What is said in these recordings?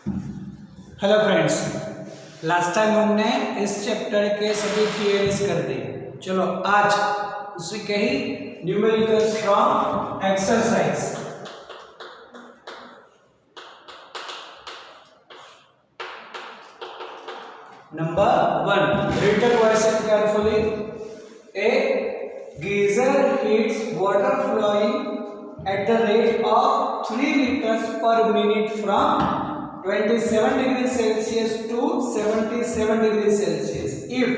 Hello friends, last time हमने इस chapter के सभी थियरीज कर दिए। चलो आज उसी के ही numericals from exercise. Number 1, read the question carefully. A geyser heats water flowing at the rate of 3 liters per minute from 27 degrees Celsius to 77 degrees Celsius. If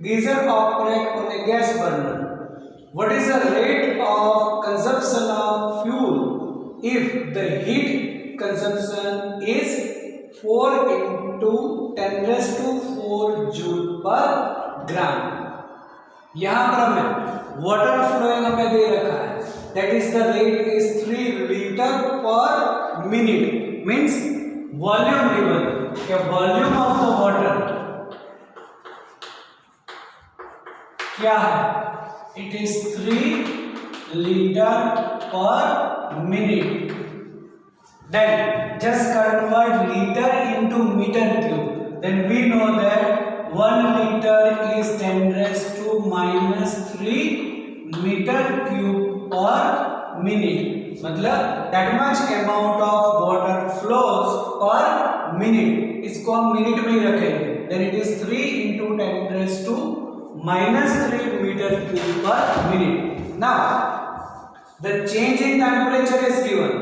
geyser operate on a gas burner, what is the rate of consumption of fuel if the heat consumption is 4 into 10 raised to 4 joule per gram? यहाँ पर हमें water flowing हमें दे रखा है, that is the rate is 3 litre per minute, means volume given, क्या volume of the water क्या है? It is 3 litre per minute. Then just convert litre into metre cube, then we know that 1 liter is 10 raised to minus 3 meter cube per minute, मतलब that much amount of water flows per minute। इसको हम minute में ही रखेंगे, then it is 3 into 10 raised to minus 3 meter cube per minute। Now the change in temperature is given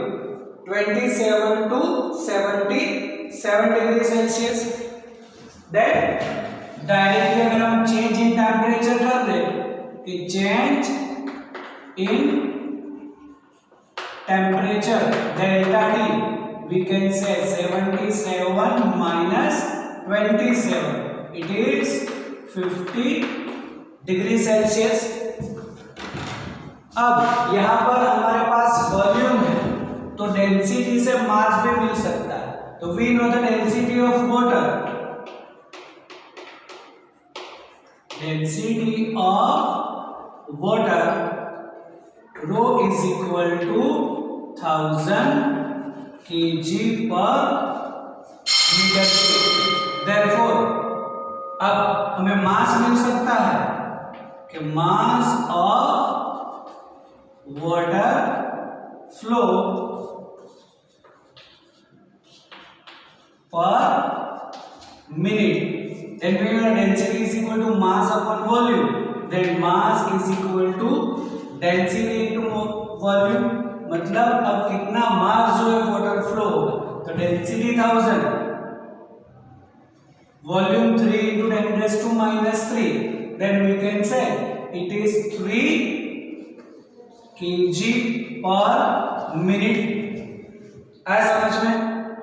27 to 77 degrees Celsius। then directly अगर हम change in temperature कर दें कि change in temperature delta T, we can say 77 minus 27, it is 50 degree Celsius. अब यहां पर हमारे पास volume है तो डेंसिटी से मास भी मिल सकता है, तो we know the density of water, density of water rho is equal to 1000 kg per meter cube। therefore अब हमें मास मिल सकता है कि मास ऑफ वाटर फ्लो पर minute, then we have density is equal to mass upon volume, then mass is equal to density into volume, मतलब अब कितना मास जो है वाटर फ्लो होगा, तो density 1000, volume 3 into 10 raised to minus 3, then we can say it is 3 kg per minute। आया समझ में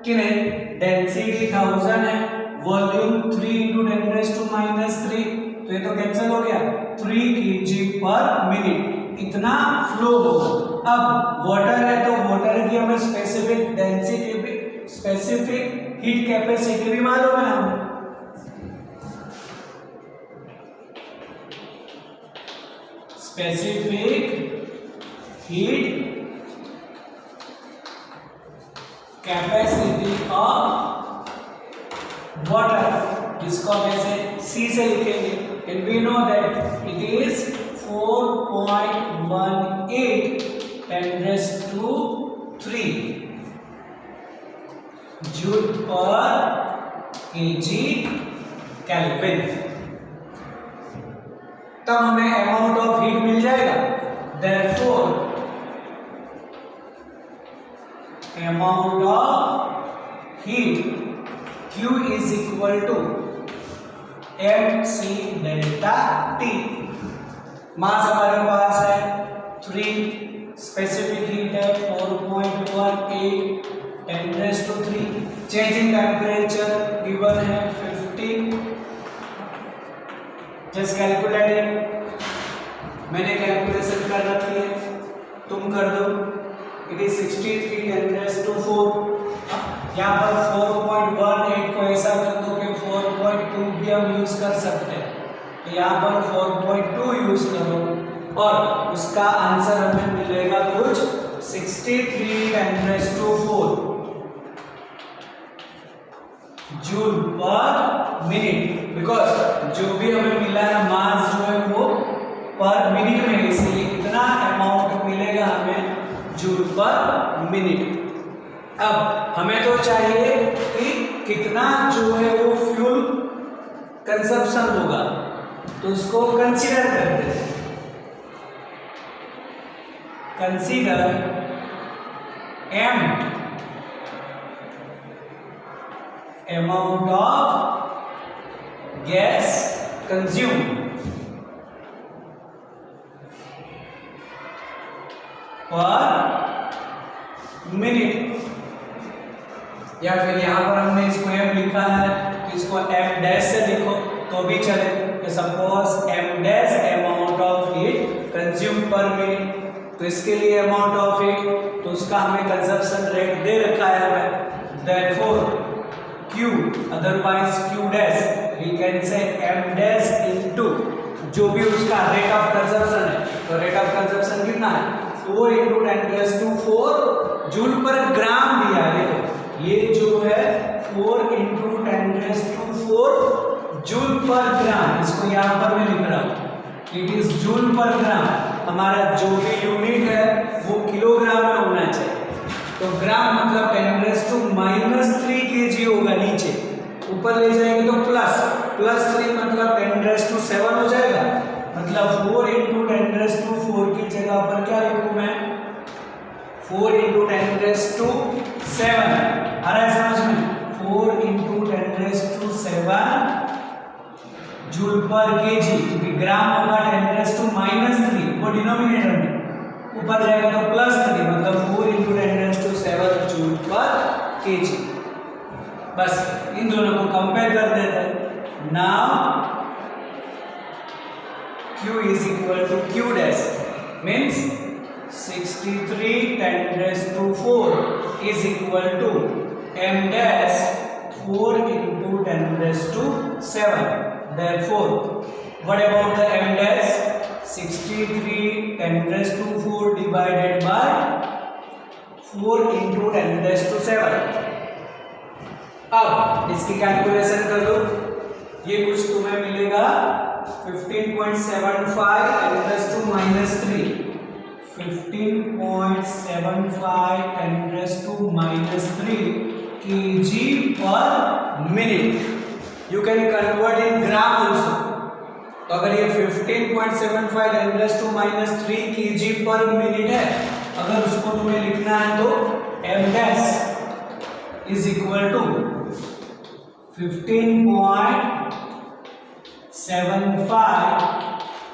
कि नहीं? डेंसिटी 1000 है, volume 3 into 10 raised to minus 3, तो ये तो कैंसिल हो गया, 3 kg पर मिनट इतना फ्लो होगा। अब वाटर है तो वाटर की हमें स्पेसिफिक डेंसिटी भी, स्पेसिफिक हीट कैपेसिटी भी मालूम है हमें, specific heat capacity of water, जिसको हम ऐसे C से लिखेंगे, and we know that it is 4.18 10 raised to 3 joule per kg kelvin. तब हमें अमाउंट ऑफ हीट मिल जाएगा, therefore amount of heat Q is equal to mc delta T। मास हमारे पास है 3, स्पेसिफिक हीट है 4.18 10 raised to 3, change in temperature given है 50, just calculate it, मैंने calculation कर रखी है, तुम कर दो, इट इज 63 10 raised to 4। यहाँ पर 4.18 को ऐसा कर दो कि 4.2 भी हम यूज कर सकते हैं, तो यहाँ पर 4.2 यूज करो और उसका आंसर हमें मिलेगा कुछ 63 10 raised to 4। जूल पर मिनट, बिकॉज जो भी हमें मिला है मास जो है वो पर मिनट में है, इसलिए कितना अमाउंट मिलेगा हमें जूल पर मिनट। अब हमें तो चाहिए कि कितना जो है वो फ्यूल कंजप्शन होगा, तो उसको कंसीडर करते हैं। Consider m amount of gas consumed per minute, या फिर यहां पर हमने इसको m लिखा है तो इसको m डैश से लिखो तो भी चले। तो suppose m dash amount of heat consume पर मिनट, तो इसके लिए अमाउंट ऑफ हीट तो उसका हमें कंजप्शन रेट दे रखा है हमें, therefore Q otherwise Q dash we can say m dash into जो भी उसका रेट ऑफ कंजप्शन है, तो रेट ऑफ कंजप्शन कितना है 4 × 10⁴ जूल पर ग्राम दिया है। देखो ये जो है 4 × 10⁴ जूल पर ग्राम, इसको यहाँ पर मैं लिख रहा हूँ इट इज जूल पर ग्राम। हमारा जो भी यूनिट है वो किलोग्राम में होना चाहिए, तो ग्राम मतलब 10⁻³ kg होगा, नीचे ऊपर ले जाएंगे तो +3 मतलब 10⁻⁷ हो जाएगा, मतलब 4 × 10⁴ की जगह पर क्या लिखूं मैं 4 × 10⁷ आ रहा है समझ में, 4 × 10⁷ जूल पर केजी, क्योंकि ग्राम होगा 10⁻³ वो डिनोमिनेटर में, ऊपर जाएगा तो +3 मतलब 4 × 10⁷ जूल पर केजी। बस इन दोनों को कंपेयर कर देते हैं। Now Q is equal to Q dash means 63 10⁴ is equal to m dash 4 × 10⁷. Therefore, what about the m dash? 63 10⁴ divided by 4 × 10⁷. अब इसकी कैलकुलेशन कर दो, ये कुछ तुम्हें मिलेगा 15.75 10⁻³ 15.75 10⁻³ kg/minute. You can convert in gram also. तो अगर ये 15.75 10⁻³ kg/minute है, अगर उसको तुम्हें लिखना है तो m dash is equal to 15.75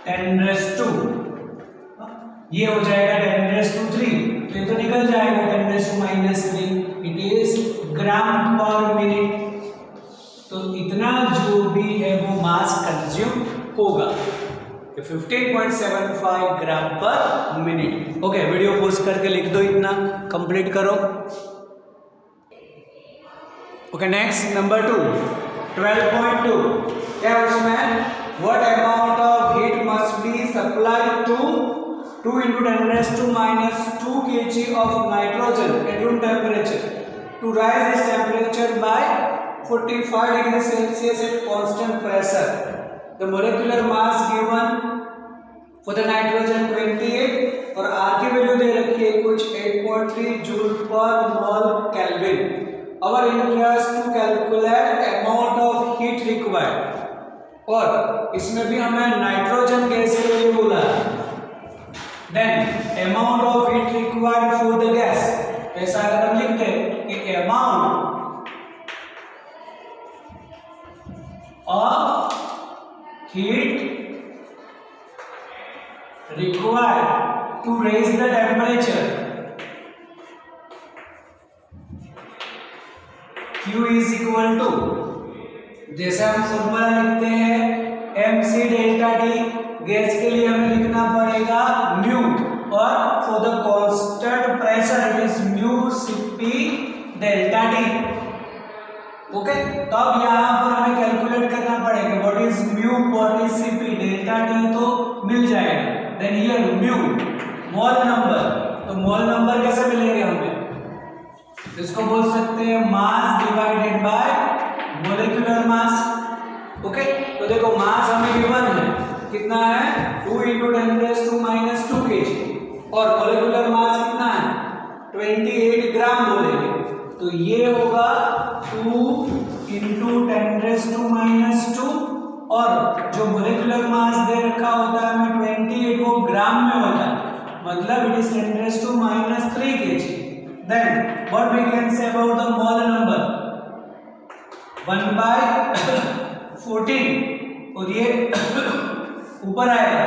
10⁻², ये हो जाएगा 10⁻³ तो ये तो निकल जाएगा 10⁻⁻3, इट इज ग्राम पर मिनट। तो इतना जो भी है वो मास कंज्यूम होगा 15.75 ग्राम पर मिनट। ओके, वीडियो पॉज करके लिख दो, इतना कंप्लीट करो। ओके, नेक्स्ट नंबर 2 12.2 क्या है उसमें, what amount of heat must be supplied to 2 × 10⁻² kg of nitrogen at room temperature to rise its temperature by 45 degrees Celsius at constant pressure. The molecular mass given for the nitrogen 28 और R की value दे रखी है कुछ 8.3 joule पर मोल kelvin. Our interest to calculate amount of heat required, और इसमें भी हमें नाइट्रोजन गैस के लिए बोला है। Then amount of heat required for the gas, ऐसा अगर हम लिखते हैं कि amount of heat required to raise the temperature Q is equal to, जैसे हम फॉर्मूला लिखते हैं mc डेल्टा टी, गैस के लिए हमें लिखना पड़ेगा म्यू, और for the constant pressure it is mu cp delta T. Okay, तो अब यहाँ पर हमें कैलकुलेट करना पड़ेगा what is mu what is cp, delta T तो मिल जाएगा, then here mu mole number, तो मोल नंबर कैसे मिलेंगे हमें, इसको बोल सकते हैं मास डिवाइडेड बाय तो देखो मास हमें गिवन है कितना है 2 × 10⁻² kg और मोलिकुलर मास कितना है 28 ग्राम बोलेंगे तो ये होगा 2 × 10⁻² और जो मोलिकुलर मास दे रखा होता है हमें 28 वो ग्राम में होता है मतलब it is 10⁻³ kg. Then what we can say about the mole number 1/14 और ये ऊपर आएगा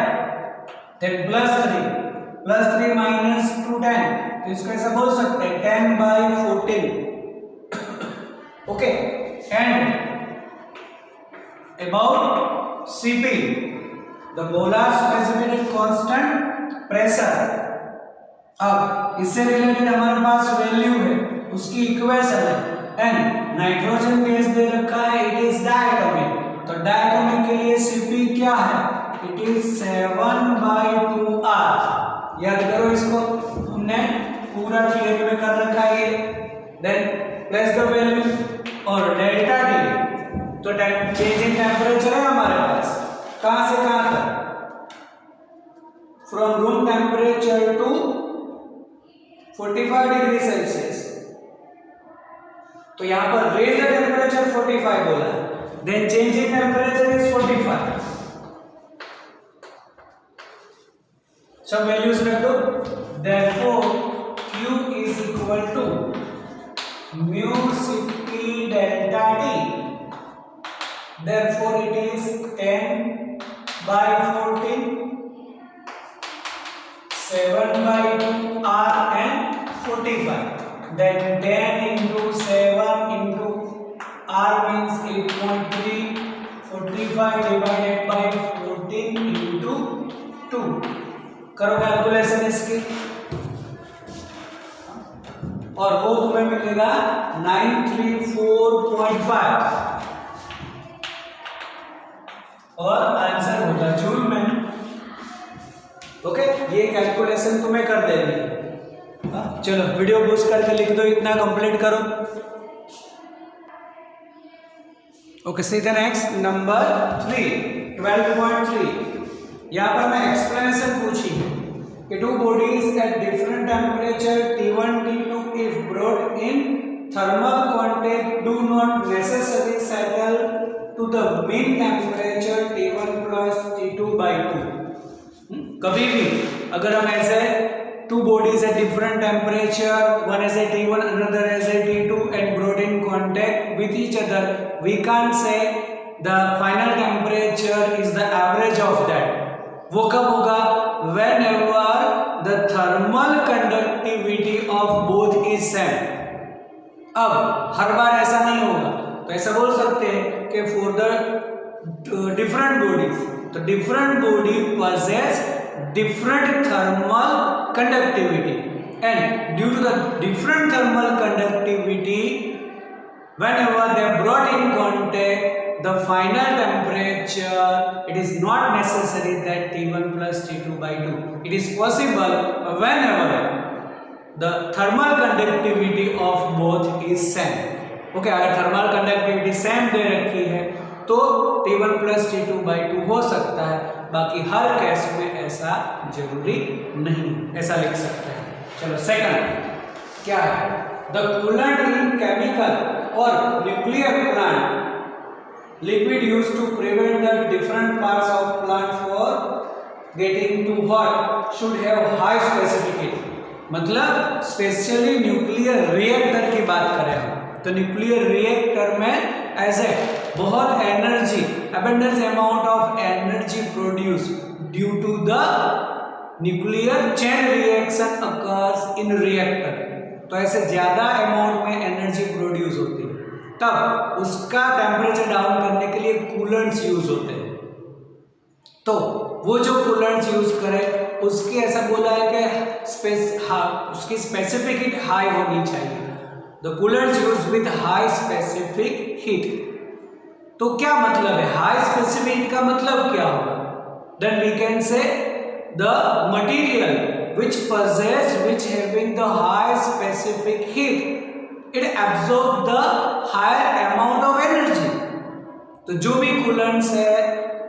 then +3 -2 10 तो इसको ऐसा बोल सकते हैं 10/14 okay and about Cp the molar specific constant pressure अब इससे रिलेटेड हमारे पास वैल्यू है उसकी इक्वेशन है एंड नाइट्रोजन गैस दे रखा है इट इज डायटोमिक तो डायटोमिक के लिए Cp क्या है इट इज 7/2R याद करो इसको हमने पूरा थियरी में कर रखा है ये देन प्लस द वैल्यू और डेल्टा टी तो चेंज इन टेम्परेचर है हमारे पास कहां से कहां तक from room temperature to 45 degree Celsius तो यहां पर रेज द टेम्परेचर 45 बोला then change in temperature is 45 सब वैल्यूज रख दो therefore q is equal to mu Cp delta T therefore it is 10/14 7/2R and 45 then 10 × 7 × R means 8.3 45 divided by 14 × 2 करो calculation इसकी और वो तुम्हें मिलेगा 934.5 और आंसर होगा जूल में ओके ये कैलकुलेशन तुम्हें कर देनी है चलो वीडियो पॉज करके लिख दो इतना कंप्लीट करो okay see the next number 3 12.3 यहाँ पर मैं एक्सप्लेनेशन पूछी कि two bodies at different temperature T1 T2 if brought in thermal contact do not necessarily settle to the mean temperature T1 plus T2/2 कभी भी अगर हम ऐसे two bodies at different temperature one is at T1 another is at T2 and brought in contact with each other we can't say the final temperature is the average of that वो कब होगा whenever the thermal conductivity of both is same अब हर बार ऐसा नहीं होगा तो ऐसा बोल सकते हैं कि for the different bodies तो different body possess different thermal conductivity and due to the different thermal conductivity whenever they are brought in contact the final temperature it is not necessary that T1 plus T2/2 it is possible whenever the thermal conductivity of both is same okay अगर thermal conductivity same दे रखी है तो T1 plus T2/2 हो सकता है बाकी हर case में ऐसा जरूरी नहीं ऐसा लिख सकते हैं चलो सेकंड क्या है द कूलेंट इन केमिकल और nuclear plant liquid used to prevent the different parts of plant for getting too hot should have high specificity मतलब स्पेशली न्यूक्लियर रिएक्टर की बात करें हम तो न्यूक्लियर रिएक्टर में ऐसे बहुत energy abundant amount of energy produced due to the nuclear chain reaction occurs in reactor तो ऐसे ज्यादा अमाउंट में एनर्जी प्रोड्यूस होती है तब उसका टेम्परेचर डाउन करने के लिए कूलेंट्स यूज होते हैं तो वो जो कूलेंट्स यूज करे उसकी ऐसा बोला है कि उसकी स्पेसिफिक हीट हाई होनी चाहिए the coolants use with high specific heat तो क्या मतलब है हाई स्पेसिफिक हीट का मतलब क्या होगा then we can say the material which having the high specific heat it absorb the higher amount of energy तो जो भी कूलेंट्स है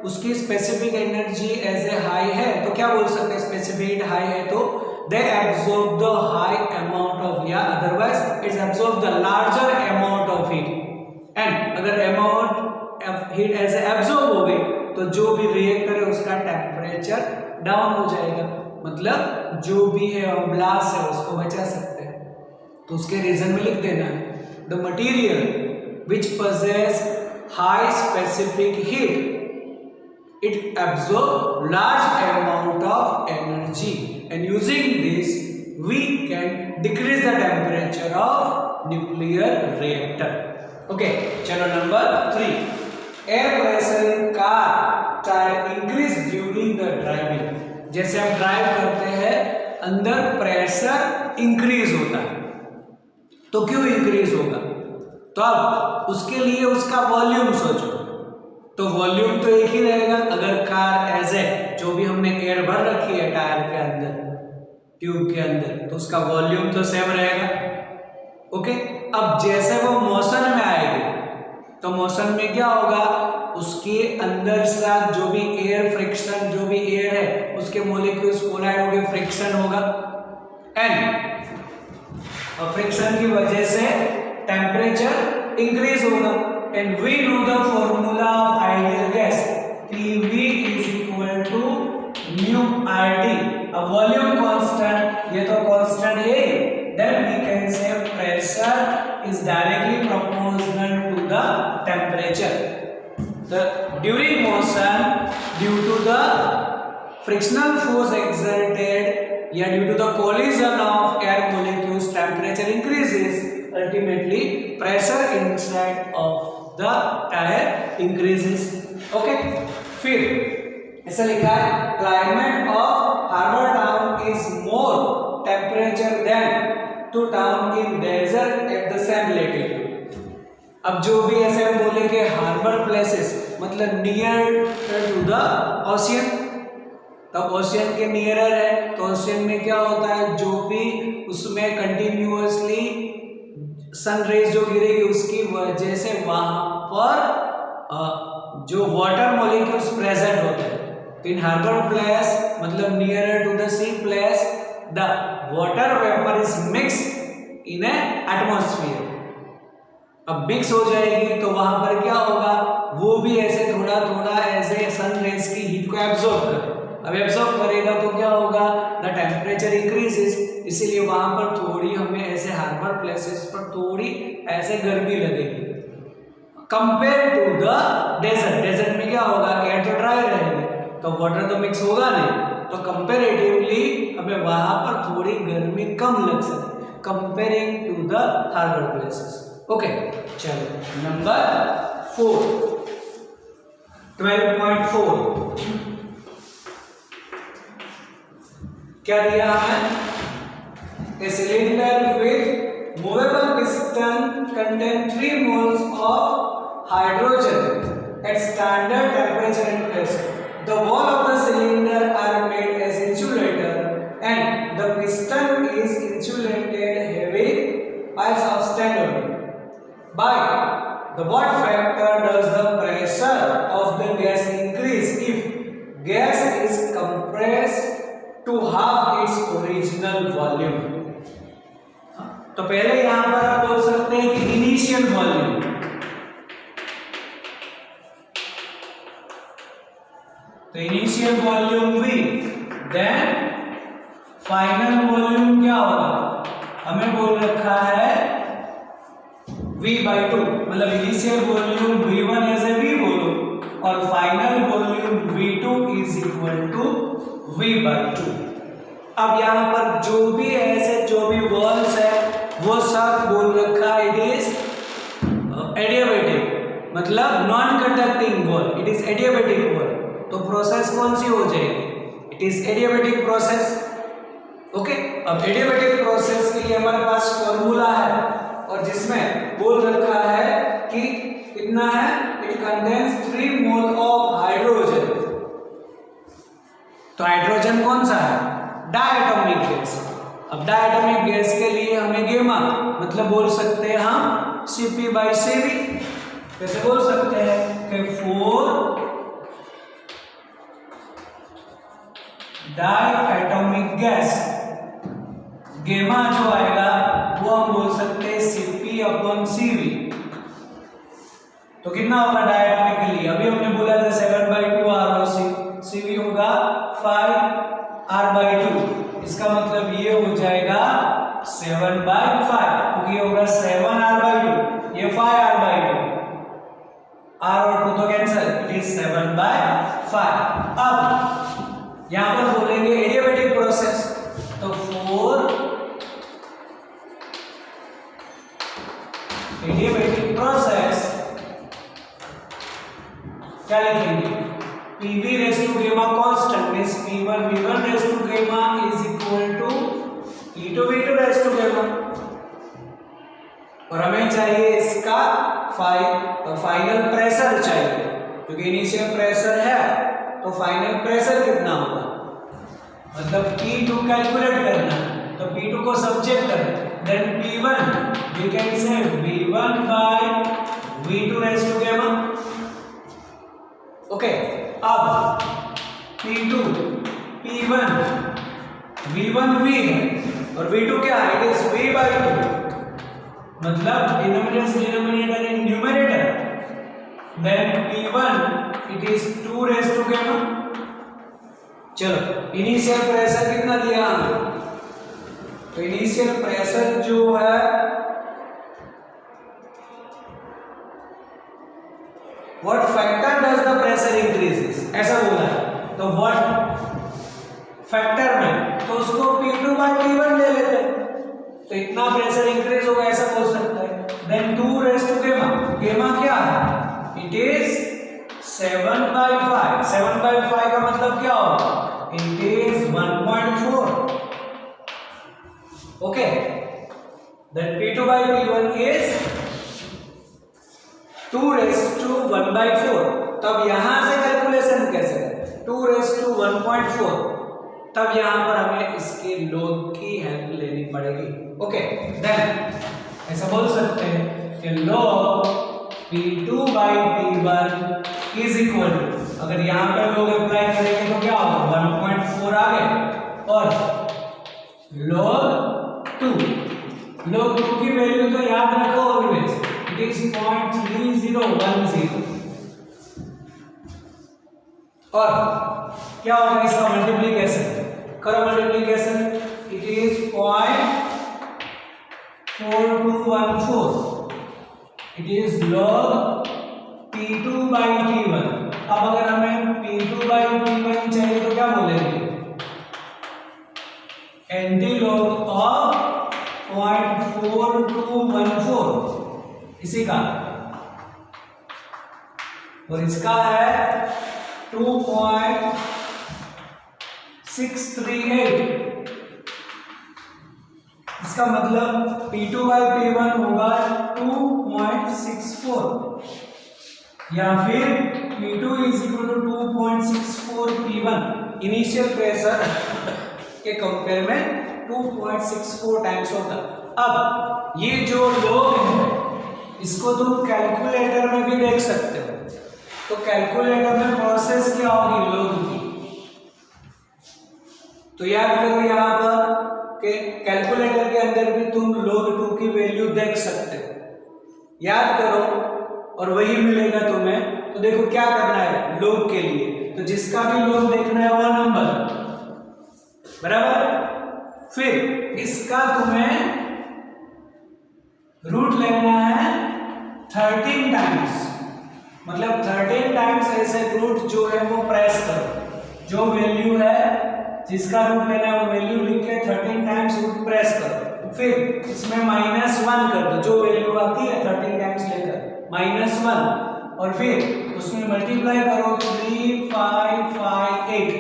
उसकी specific energy as a high है, तो क्या बोल सकते हैं, स्पेसिफिक हाई है तो they absorb the high amount of, या otherwise it's absorb the larger amount of heat, and अगर amount of heat as absorb हो गई तो जो भी रिएक्टर है उसका टेम्परेचर डाउन हो जाएगा, मतलब जो भी है ब्लास्ट है उसको बचा सकते हैं। तो उसके रीजन में लिख देना है the material which possess high specific heat it absorb large amount of energy, and using this we can decrease the temperature of nuclear reactor. Okay, chalo number 3, air pressure in car tire increase during the driving. जैसे हम drive करते हैं अंदर pressure increase होता है, तो क्यों increase होगा, तो अब उसके लिए उसका वॉल्यूम सोचो, तो वॉल्यूम तो एक ही रहेगा। अगर कार एज ए जो भी हमने एयर भर रखी है टायर के अंदर, ट्यूब के अंदर, तो उसका वॉल्यूम तो सेम रहेगा। ओके, अब जैसे वो मोशन में आएगी तो मोशन में क्या होगा, उसके अंदर से जो भी एयर फ्रिक्शन, जो भी एयर है उसके मोलिक्यूल्स कोलाइड होंगे, फ्रिक्शन होगा, एंड फ्रिक्शन की वजह से टेम्परेचर इंक्रीज होगा। And we know the formula of ideal gas, PV is equal to mu RT. A volume constant, ये तो constant है, then we can say pressure is directly proportional to the temperature. During motion, due to the frictional force exerted, या due to the collision of air molecules, temperature increases. Ultimately, pressure inside of the tire increases. Okay, फिर ऐसा लिखा है climate of harbor town is more temperature than to town in desert at the same latitude. अब जो भी ऐसे हम बोले कि हार्बर प्लेसेस मतलब नियर टू द ओशियन, तब ओशियन के नियरर है, तो ओशियन में क्या होता है, जो भी उसमें कंटिन्यूअसली सन रेज जो गिरेगी उसकी वजह से वहां पर जो वाटर मॉलिक्यूल्स प्रेजेंट होते हैं। तो इन हार्बर प्लेस मतलब nearer to the sea place the water vapour is mix in a atmosphere. अब मिक्स हो जाएगी तो वहां पर क्या होगा, वो भी ऐसे थोड़ा थोड़ा ऐसे सन रेज की हीट को एब्जॉर्ब करे। अब एब्जॉर्ब करेगा तो क्या होगा, द टेम्परेचर इंक्रीजेस, इसीलिए वहां पर थोड़ी हमें ऐसे हार्बर प्लेसेस पर थोड़ी ऐसे गर्मी लगेगी compare to the desert. Desert में क्या होगा, एयर तो ड्राई रहेगी तो वाटर तो मिक्स होगा नहीं, तो कंपेरेटिवली हमें वहां पर थोड़ी गर्मी कम लग सकती comparing to the harbour places. Okay, चलो नंबर 4, 12.4 क्या दिया है, a cylinder with movable piston contain 3 moles of hydrogen at standard temperature and pressure. The wall of the cylinder are made as insulator and the piston is insulated having pipes of standard. By the what factor does the pressure of the gas increase if gas is compressed to half its original volume? तो पहले यहां पर आप बोल सकते हैं कि initial volume, तो initial volume V, then final volume क्या होगा, हमें बोल रखा है V/2, मतलब initial volume V1 as a V बोलो और final volume V2 is equal to V/2। अब यहाँ पर जो भी ऐसे जो भी वॉल्स है वो सब बोल रखा है इट इज एडियाबैटिक, मतलब non conducting wall, it is adiabatic wall. तो प्रोसेस कौन सी हो जाएगी, it is adiabatic process. Okay, अब एडियाबैटिक प्रोसेस के लिए हमारे पास फॉर्मूला है और जिसमें बोल रखा है कि कितना है, it contains 3 mole of hydrogen. तो हाइड्रोजन कौन सा है, डायटोमिक गैस। अब डायटोमिक गैस के लिए हमें गेमा मतलब बोल सकते हैं हम Cp/Cv। कैसे बोल सकते हैं कि 4 डायटोमिक गैस, गेमा जो आएगा वो हम बोल सकते हैं Cp/Cv। तो कितना होगा डायटोमिकली, अभी हमने बोला था 7/2 ROC, Cv होगा 5R/2, इसका मतलब ये हो जाएगा 7/5, क्योंकि ये होगा 7R/2, ये 5R/2, R और 2 तो कैंसिल, इट इज 7/5। अब यहां पर बोलेंगे एडियाबैटिक प्रोसेस, तो 4 एडियाबैटिक प्रोसेस क्या लिखेंगे, PV raise to gamma constant means P1 V1 raise to gamma is equal to P2 V2 raise to gamma, और हमें चाहिए इसका फाइनल प्रेशर चाहिए, क्योंकि इनिशियल प्रेशर है तो फाइनल प्रेशर कितना होगा, मतलब P2 कैलकुलेट करना, तो P2 को सब्जेक्ट करें, then P1 we can say V1 by V2 raise to gamma. Okay, अब P2 P1 V1 V है और V2 क्या है, इट इज V/2, मतलब डिनोमिनेटर से denominator in numerator, then P1 it is 2 raise to gamma. चलो initial pressure कितना दिया, तो इनिशियल प्रेशर जो है What factor does the pressure increases, ऐसा बोला है, तो what फैक्टर में, तो उसको P2/P1 ले लेते हैं, तो इतना प्रेशर इंक्रीज होगा ऐसा बोल सकते हैं। Then 2 raise to gamma, gamma क्या है, इट इज 7/5, 7/5 का मतलब क्या होगा, it is 1.4, okay, then P2/P1 is 2 raise to 1/4, तब यहां से कैलकुलेशन कैसे करें, 2 रेज़ टू 1.4, तब यहां पर हमें इसके लॉग की हेल्प लेनी पड़ेगी। ओके, देन ऐसा बोल सकते हैं कि log P2/P1 is equal to, अगर यहां पर लॉग अप्लाई करेंगे तो क्या होगा, 1.4 आ गए, और log 2 की वैल्यू तो याद रखो ऑलवेज, इट इज 0.3010, और क्या होगा इसका मल्टीप्लिकेशन, करो multiplication, it is 0.4214, it is log P2/P1। अब अगर हमें P2/P1 चाहिए तो क्या बोलेंगे, एंटीलॉग ऑफ 0.4214, इसी का, और इसका है 2.638, इसका मतलब P2/P1 होगा 2.64, या फिर P2 is equal to 2.64 P1, initial pressure के कंपेयर में 2.64 टाइम्स होगा। अब ये जो लॉग है इसको तुम कैलकुलेटर में भी देख सकते हो, तो कैलकुलेटर में प्रोसेस क्या होगी लॉग की, तो याद करो यहां पर कि कैलकुलेटर के अंदर भी तुम log 2 की वैल्यू देख सकते हो, याद करो, और वही मिलेगा तुम्हें। तो देखो क्या करना है log के लिए, तो जिसका भी log देखना है वो नंबर, बराबर, फिर इसका तुम्हें रूट लेना है 13 टाइम्स, मतलब 13 टाइम्स ऐसे रूट जो है वो प्रेस करो, जो वैल्यू है जिसका रूट लेना है वो वैल्यू लिख के 13 टाइम्स रूट प्रेस करो, फिर इसमें -1 कर दो, जो वैल्यू आती है 13 टाइम्स लेकर -1, और फिर उसमें मल्टीप्लाई करो 3558,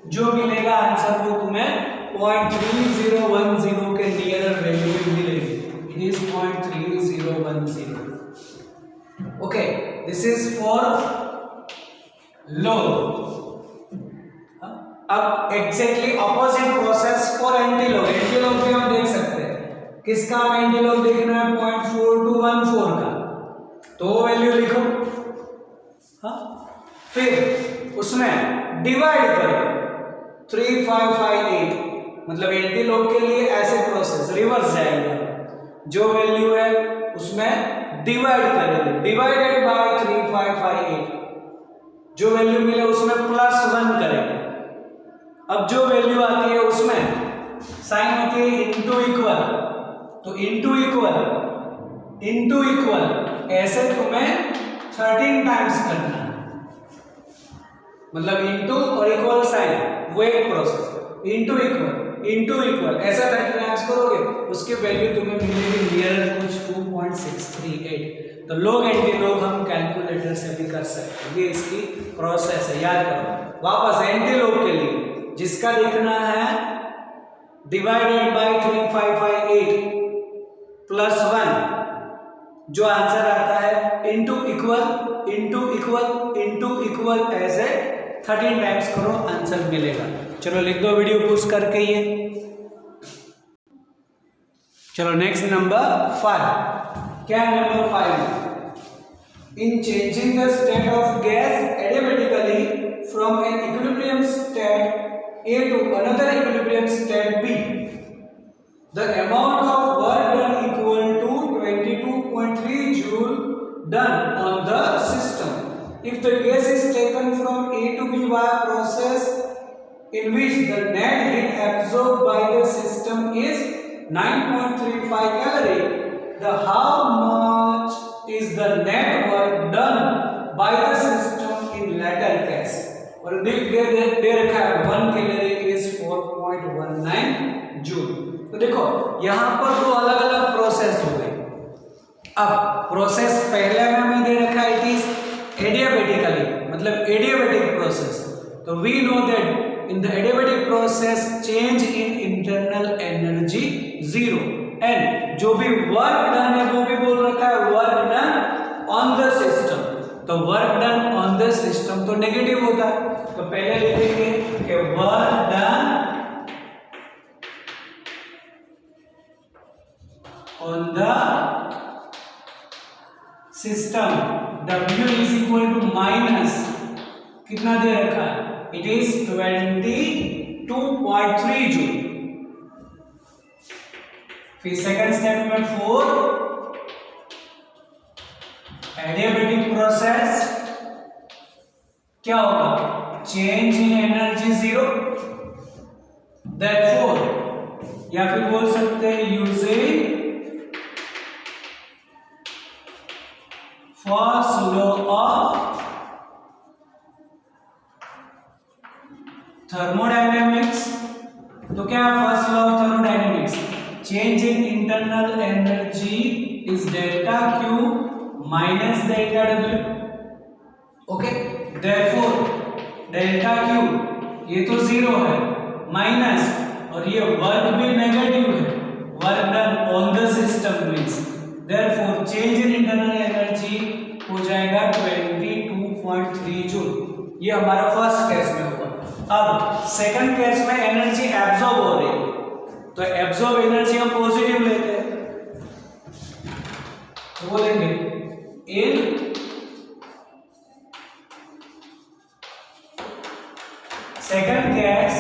जो मिलेगा आंसर वो तुम्हें 0.3010 के नियरर वैल्यू मिलेगी, it is 0.3010। Okay, this is for log। अब exactly opposite process for antilog, antilog भी हम देख सकते हैं, किसका हमें एंटीलॉग देखना है 0.4214 का, तो वो वैल्यू लिखो। हाँ, फिर उसमें डिवाइड करो 3558, मतलब एंटी लॉग के लिए ऐसे प्रोसेस रिवर्स जाएगा, जो वैल्यू है उसमें डिवाइड करेंगे, डिवाइडेड बाय 3558, जो वैल्यू मिले उसमें +1 करेंगे। अब जो वैल्यू आती है उसमें साइन होती है इनटू इक्वल, तो इनटू इक्वल ऐसे तुम्हें 13 टाइम्स करना है, मतलब इनटू और इक्वल साइन वो एक प्रोसेस, इनटू इक्वल ऐसा 13 टाइम्स करोगे, उसकी वैल्यू तुम्हें मिलेगी नियर कुछ 2.638। तो लॉग एंटी लॉग हम कैलकुलेटर से भी कर सकते हैं, ये इसकी प्रोसेस है, याद करो। वापस एंटी लॉग के लिए जिसका लिखना है डिवाइडेड बाय 3558 +1, जो आंसर आता है इनटू इक्वल ऐसे 13 टाइम्स करो, आंसर मिलेगा। चलो लिख दो वीडियो पॉज करके ये। चलो नेक्स्ट नंबर 5। क्या है number 5? In changing the state of gas adiabatically from an equilibrium state A to another equilibrium state B, the amount of work done equal to 22.3 joule done on the system. If the gas is taken from A to B via process in which the net heat absorbed by the system is 9.35 calorie, the how much is the net work done by the system in latter case? और दे रखा है 1 calorie is 4.19 joule. तो देखो यहां पर दो अलग अलग प्रोसेस हो गए। अब प्रोसेस पहले में हमें दे रखा है इट इज एडियाबेटिकली, मतलब एडियाबेटिक प्रोसेस। तो we know that in the adiabatic process change in internal energy 0, and जो भी वर्क डन है वो भी बोल रखा है work done on the system. तो work done on the system तो नेगेटिव होता है, तो पहले लिखेंगे कि work done on the system, W is equal to minus कितना दे रखा है, इट इज 22.3 जूल। फिर सेकंड स्टेप में 4 एडियाबेटिक प्रोसेस क्या होगा, चेंज इन एनर्जी 0, देयरफॉर या फिर बोल सकते हैं using first law of thermodynamics. तो क्या है first law of thermodynamics, change in internal energy is delta Q minus delta W. Okay, therefore delta Q ये तो 0 है, माइनस और ये वर्क भी नेगेटिव है, work done on the system means therefore change in internal energy हो जाएगा 22.3 joule. ये हमारा फर्स्ट केस में होगा। अब सेकंड केस में एनर्जी एब्जॉर्ब हो रही है, तो एब्जॉर्ब एनर्जी हम पॉजिटिव लेते हैं, तो बोलेंगे in second case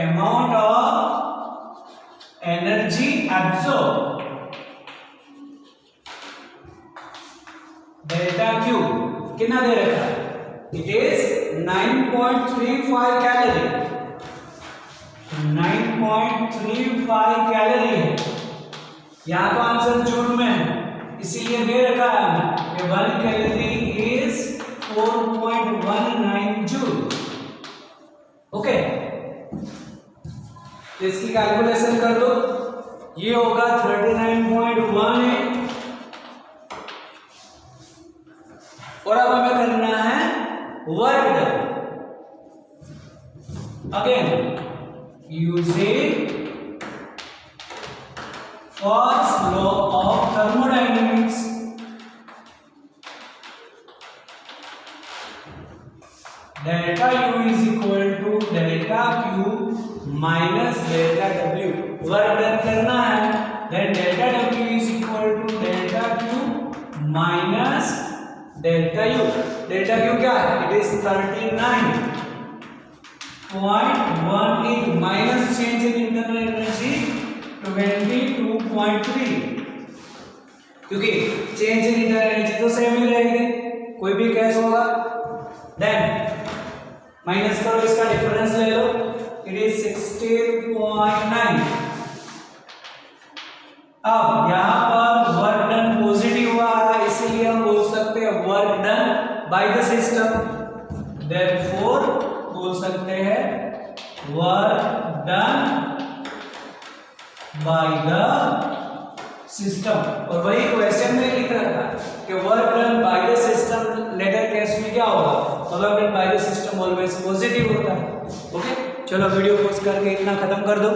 amount of energy absorbed delta Q कितना दे रखा है, it is 9.35 कैलोरी, 9.35 कैलोरी है। यहाँ तो आंसर जूल में है, इसीलिए दे रखा है कि 1 कैलोरी इज 4.19 जूल। ओके, इसकी कैलकुलेशन कर दो, ये होगा 39.18 और अब हमें करना है work done. Again using first law of thermodynamics, delta U is equal to delta Q minus delta W। Work done करना है, then delta W is minus delta U. Delta Q क्या है? It is 39.18 minus change in internal energy 22.3, क्योंकि change in internal energy तो same ही रहेगी, कोई भी केस होगा। देन माइनस करो, इसका डिफरेंस ले लो, इट इज 16.9। अब यहां पर वर्क डन पॉजिटिव हुआ है, इसीलिए हम बोल सकते हैं work done by the system. Therefore बोल सकते हैं work done by the system. और वही क्वेश्चन में लिख रखा है कि work done by the system later case में क्या होगा? Work done by the system always positive होता है। ओके, चलो वीडियो पॉज करके इतना खत्म कर दो।